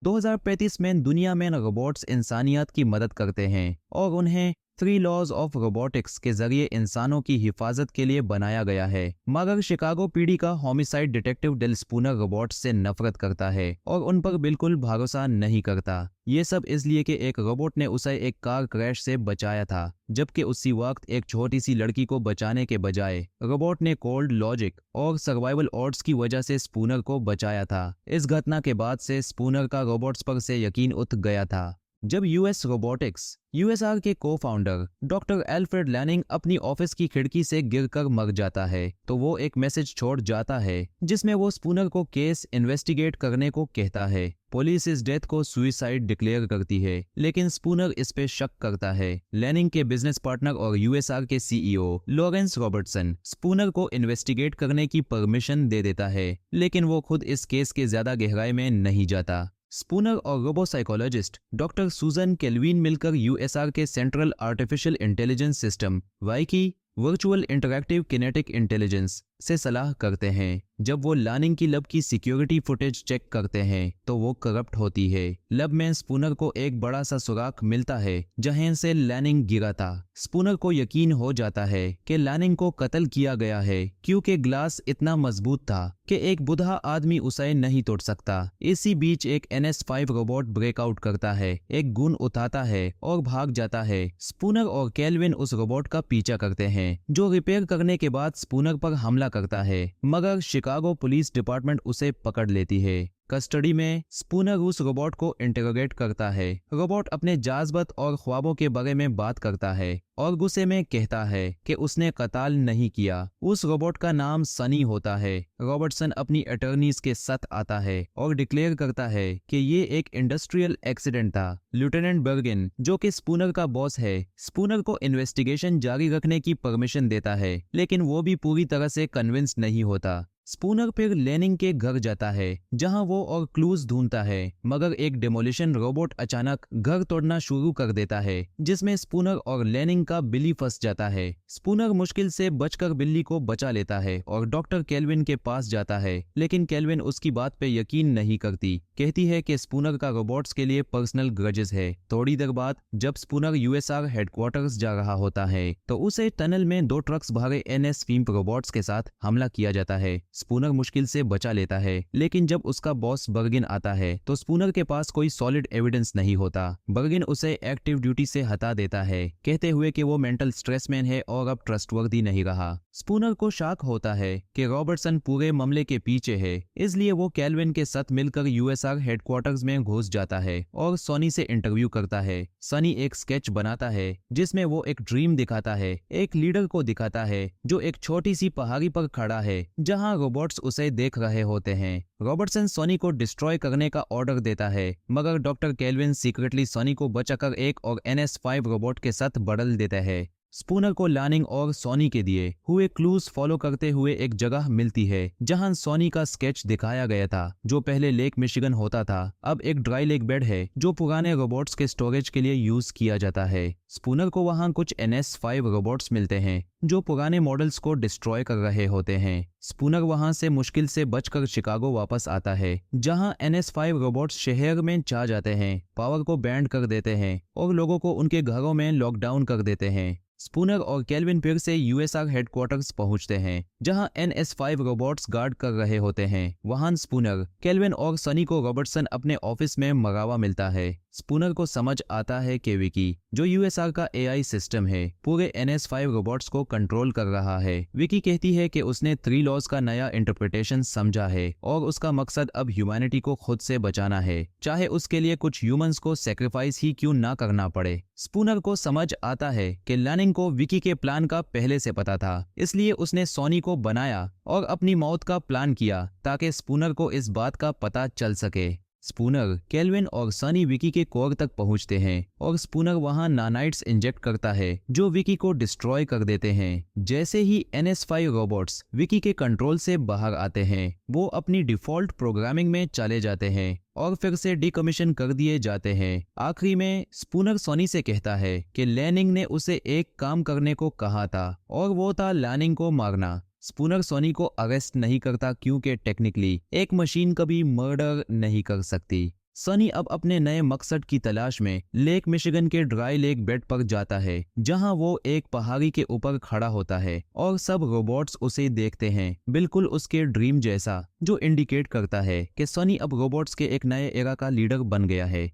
2035 में दुनिया में रोबोट्स इंसानियत की मदद करते हैं और उन्हें 3 लॉज ऑफ रोबोटिक्स के जरिए इंसानों की हिफाजत के लिए बनाया गया है। मगर शिकागो पीडी का homicide detective Del Spooner robots से नफरत करता है और उन पर बिल्कुल भरोसा नहीं करता। ये सब इसलिए कि एक रोबोट ने उसे एक कार क्रैश से बचाया था, जबकि उसी वक्त एक छोटी सी लड़की को बचाने के बजाय रोबोट ने कोल्ड लॉजिक और सर्वाइवल ऑड्स की वजह से स्पूनर को बचाया था। इस घटना के बाद से स्पूनर का रोबोट्स पर से यकीन उठ गया था। जब यूएस रोबोटिक्स यूएसआर के को फाउंडर डॉक्टर एल्फ्रेड लैनिंग अपनी ऑफिस की खिड़की से गिरकर मर जाता है, तो वो एक मैसेज छोड़ जाता है जिसमें वो स्पूनर को केस इन्वेस्टिगेट करने को कहता है। पुलिस इस डेथ को सुइसाइड डिक्लेयर करती है, लेकिन स्पूनर इस पे शक करता है। लैनिंग के बिजनेस पार्टनर और यूएसआर के सीईओ लॉरेंस रॉबर्टसन स्पूनर को इन्वेस्टिगेट करने की परमिशन दे देता है, लेकिन वो खुद इस केस के ज्यादा गहराई में नहीं जाता। स्पूनर और robo psychologist doctor Susan Calvin मिलकर यूएसआर के central artificial intelligence system VIKI virtual interactive kinetic intelligence से सलाह करते हैं। जब वो लानिंग की लैब की सिक्योरिटी फुटेज चेक करते हैं तो वो करप्ट होती है। लैब में स्पूनर को एक बड़ा सा सुराख मिलता है जहां से लैनिंग गिरा था। स्पूनर को यकीन हो जाता है कि लैनिंग को कत्ल किया गया है, क्योंकि ग्लास इतना मजबूत था कि एक बुढ़ा आदमी उसे नहीं तोड़ सकता। इसी बीच एक NS5 रोबोट ब्रेकआउट करता है, एक गुण उठाता है और भाग जाता है। स्पूनर और केल्विन उस रोबोट का पीछा करते हैं, जो रिपेयर करने के बाद स्पूनर पर हमला करता है, मगर शिकागो पुलिस डिपार्टमेंट उसे पकड़ लेती है। कस्टडी में स्पूनर उस रोबोट को इंटरोगेट करता है। रोबोट अपने जाज़्बत और ख्वाबों के बारे में बात करता है और गुस्से में कहता है कि उसने कत्ल नहीं किया। उस रोबोट का नाम सनी होता है। रॉबर्टसन अपनी अटर्नीज के साथ आता है और डिक्लेयर करता है कि ये एक इंडस्ट्रियल एक्सीडेंट था। लेफ्टिनेंट बर्गिन, जो कि स्पूनर का बॉस है, स्पूनर को इन्वेस्टिगेशन जारी रखने की परमिशन देता है, लेकिन वो भी पूरी तरह से कन्विंस नहीं होता। स्पूनर फिर लैनिंग के घर जाता है, जहां वो और क्लूज ढूंढता है, मगर एक डेमोलिशन रोबोट अचानक घर तोड़ना शुरू कर देता है, जिसमें स्पूनर और लैनिंग का बिल्ली फंस जाता है। स्पूनर मुश्किल से बचकर बिल्ली को बचा लेता है और डॉक्टर केल्विन के पास जाता है, लेकिन केल्विन उसकी बात पे यकीन नहीं करती। कहती है कि स्पूनर का रोबोट्स के लिए पर्सनल ग्रजेस है। थोड़ी देर बाद जब स्पूनर यूएसआर हेडक्वार्टर्स जा रहा होता है, तो उसे टनल में 2 ट्रक्स भरे NS5 रोबोट्स के साथ हमला किया जाता है। स्पूनर मुश्किल से बचा लेता है, लेकिन जब उसका बॉस बर्गिन आता है तो स्पूनर के पास कोई सॉलिड एविडेंस नहीं होता। बर्गिन उसे एक्टिव ड्यूटी से हटा देता है, कहते हुए कि वो मेंटल स्ट्रेस में है और अब ट्रस्टवर्दी नहीं रहा। स्पूनर को शक होता है कि रॉबर्टसन पूरे मामले के पीछे है, इसलिए वो केल्विन के साथ मिलकर यूएसआर हेडक्वार्टर्स में घुस जाता है और सोनी से इंटरव्यू करता है। सनी एक स्केच बनाता है जिसमें वो एक ड्रीम दिखाता है, एक लीडर को दिखाता है जो एक छोटी सी पहाड़ी पर खड़ा है, जहां रोबोट्स उसे देख रहे होते हैं। रॉबर्टसन सोनी को डिस्ट्रॉय करने का ऑर्डर देता है, मगर डॉक्टर केल्विन सीक्रेटली सोनी को बचाकर एक और NS5 रोबोट के साथ बदल देता है। स्पूनर को लैनिंग और सोनी के दिए हुए क्लूज फॉलो करते हुए एक जगह मिलती है जहां सोनी का स्केच दिखाया गया था, जो पहले लेक मिशिगन होता था, अब एक ड्राई लेक बेड है जो पुराने रोबोट्स के स्टोरेज के लिए यूज किया जाता है। स्पूनर को वहां कुछ NS5 रोबोट्स मिलते हैं जो पुराने मॉडल्स को डिस्ट्रॉय कर रहे होते हैं। स्पूनर वहां से मुश्किल से बचकर शिकागो वापस आता है, जहां NS5 रोबोट्स शहर में जा जाते हैं, पावर को बैंड कर देते हैं और लोगों को उनके घरों में लॉकडाउन कर देते हैं। स्पूनर और केल्विन फिर से यूएसआर हेडक्वार्टर्स पहुंचते हैं, जहां NS5 रोबोट्स गार्ड कर रहे होते हैं। वहां स्पूनर, केल्विन और सनी को रॉबर्टसन अपने ऑफिस में मरावा मिलता है। स्पूनर को समझ आता है कि विकी, जो यूएसआर का AI सिस्टम है, पूरे NS5 रोबोट्स को कंट्रोल कर रहा है। विकी कहती है कि उसने 3 लॉज का नया इंटरप्रिटेशन समझा है और उसका मकसद अब ह्यूमैनिटी को खुद से बचाना है, चाहे उसके लिए कुछ ह्यूमंस को सेक्रीफाइस ही क्यों ना करना पड़े। स्पूनर को समझ आता है कि लैनिंग को विकी के प्लान का पहले से पता था, इसलिए उसने सोनी को बनाया और अपनी मौत का प्लान किया ताकि स्पूनर को इस बात का पता चल सके। स्पूनर, केल्विन और सनी विकी के कोर तक पहुंचते हैं और स्पूनर वहां नानाइट्स इंजेक्ट करता है जो विकी को डिस्ट्रॉय कर देते हैं। जैसे ही NS5 रोबोट्स विकी के कंट्रोल से बाहर आते हैं, वो अपनी डिफॉल्ट प्रोग्रामिंग में चले जाते हैं और फिर से डिकमीशन कर दिए जाते हैं। आखिरी में स्पूनर सोनी से कहता है कि लैनिंग ने उसे एक काम करने को कहा था और वो था लैनिंग को मारना। स्पूनर सोनी को अरेस्ट नहीं करता क्योंकि टेक्निकली एक मशीन कभी मर्डर नहीं कर सकती। सनी अब अपने नए मकसद की तलाश में लेक मिशिगन के ड्राई लेक बेड पर जाता है, जहां वो एक पहाड़ी के ऊपर खड़ा होता है और सब रोबोट्स उसे देखते हैं, बिल्कुल उसके ड्रीम जैसा, जो इंडिकेट करता है कि सनी अब रोबोट्स के एक नए एरा का लीडर बन गया है।